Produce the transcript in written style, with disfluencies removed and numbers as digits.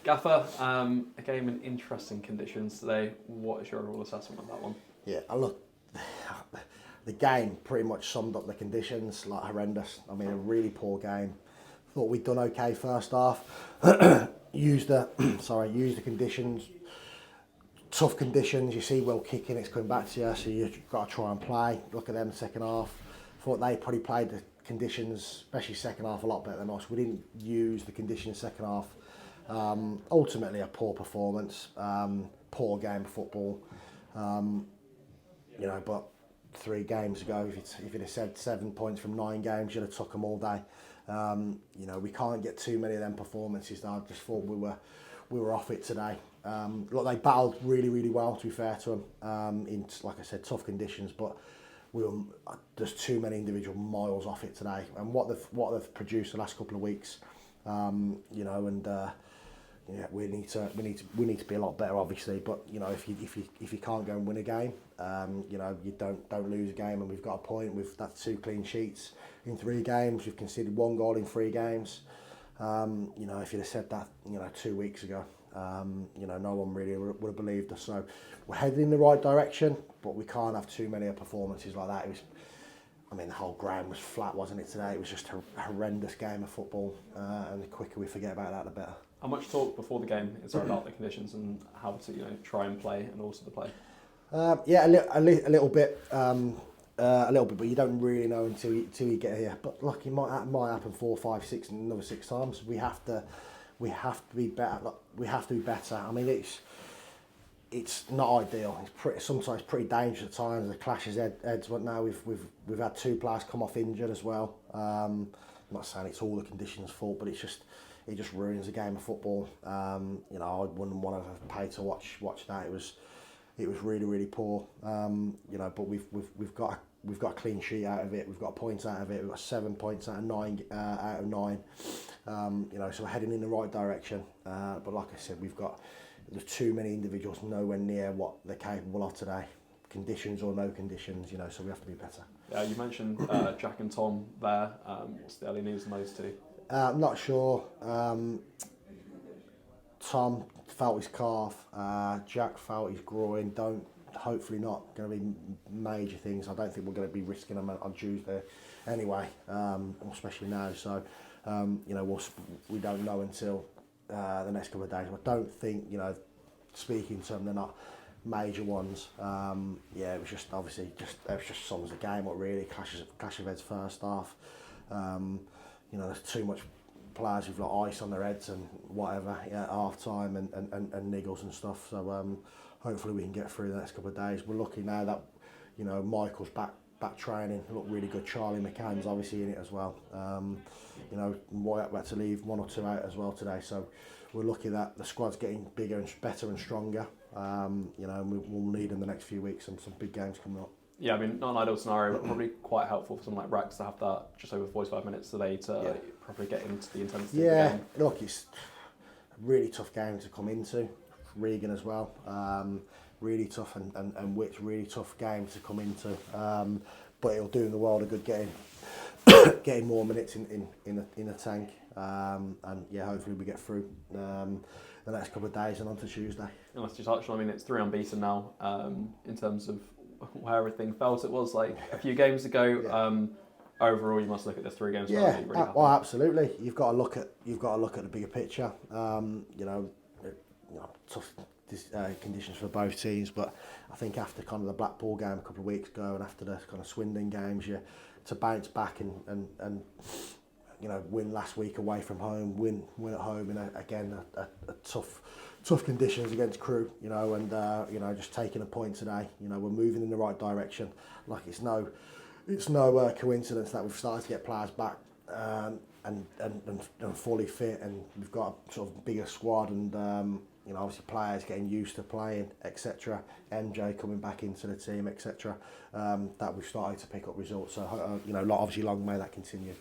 Gaffer, a game in interesting conditions today. What is your overall assessment of that one? Yeah, I look, the game pretty much summed up the conditions, like horrendous. I mean, a really poor game. Thought we'd done okay first half. used the used the conditions, tough conditions. You see Will kicking, it's coming back to you, so you've got to try and play. Look at them the second half. Thought they probably played the conditions, especially second half, a lot better than us. We didn't use the conditions second half. Ultimately, a poor performance, poor game of football. But 3 games ago, if you'd have said 7 points from 9 games, you'd have took them all day. We can't get too many of them performances. I just thought we were off it today. Look, they battled really, really well, to be fair to them, in, like I said, tough conditions, but there's too many individual miles off it today. And what they've produced the last couple of weeks, we need to be a lot better, obviously. But if you can't go and win a game, you don't lose a game. And we've got a point. That's 2 clean sheets in 3 games. We've conceded 1 goal in 3 games. If you'd have said that 2 weeks ago, no one really would have believed us. So we're heading in the right direction, but we can't have too many performances like that. The whole ground was flat, wasn't it, today? It was just a horrendous game of football, and the quicker we forget about that, the better. How much talk before the game is there about the conditions and how to try and play and also the play? A little bit, but you don't really know until you get here. But look, it might happen 4, 5, 6, and another 6 times. We have to be better. Look, we have to be better. I mean, it's not ideal. It's sometimes pretty dangerous at times. The clashes heads. But now we've had 2 players come off injured as well. I'm not saying it's all the conditions' fault, but it just ruins a game of football. I wouldn't want to pay to watch that. It was really, really poor. But we've got a clean sheet out of it. We've got points out of it. We've got 7 points out of 9. So we're heading in the right direction. But like I said, there's too many individuals nowhere near what they're capable of today. Conditions or no conditions, so we have to be better. Yeah, you mentioned Jack and Tom there. What's the early news on those 2? I'm not sure. Tom felt his calf. Jack felt his groin. Hopefully not going to be major things. I don't think we're going to be risking them on Tuesday anyway, especially now. So, we don't know until the next couple of days. I don't think, speaking to them, they're not major ones. It was just sums the game up really. Clash of heads first half. There's too much players who've got ice on their heads and whatever at half time and niggles and stuff. So hopefully we can get through the next couple of days. We're lucky now that Michael's back training. Looked really good. Charlie McCann's obviously in it as well. Wyatt had to leave 1 or 2 out as well today. So we're lucky that the squad's getting bigger and better and stronger. And we'll need in the next few weeks and some big games coming up. Yeah, not an ideal scenario, but probably quite helpful for someone like Rex to have that just over 45 minutes today to properly get into the intensity of the game. Look, it's a really tough game to come into. Regan as well, really tough, and Witt's really tough game to come into. But it'll do in the world a good getting more minutes in the tank. Hopefully we get through the next couple of days and on to Tuesday. And let's just touch on, it's 3 unbeaten now in terms of where everything felt. It was like a few games ago. Yeah. Overall, you must look at the 3 games. Yeah, well, absolutely. You've got to look at the bigger picture. Tough conditions for both teams, but I think after kind of the Blackpool game a couple of weeks ago and after the kind of Swindon games, to bounce back and win last week away from home, win at home in a tough conditions against Crewe, and just taking a point today. We're moving in the right direction. Like it's no coincidence that we've started to get players back and fully fit, and we've got a sort of bigger squad and obviously players getting used to playing, etc. MJ coming back into the team, etc. That we've started to pick up results. So obviously long may that continue.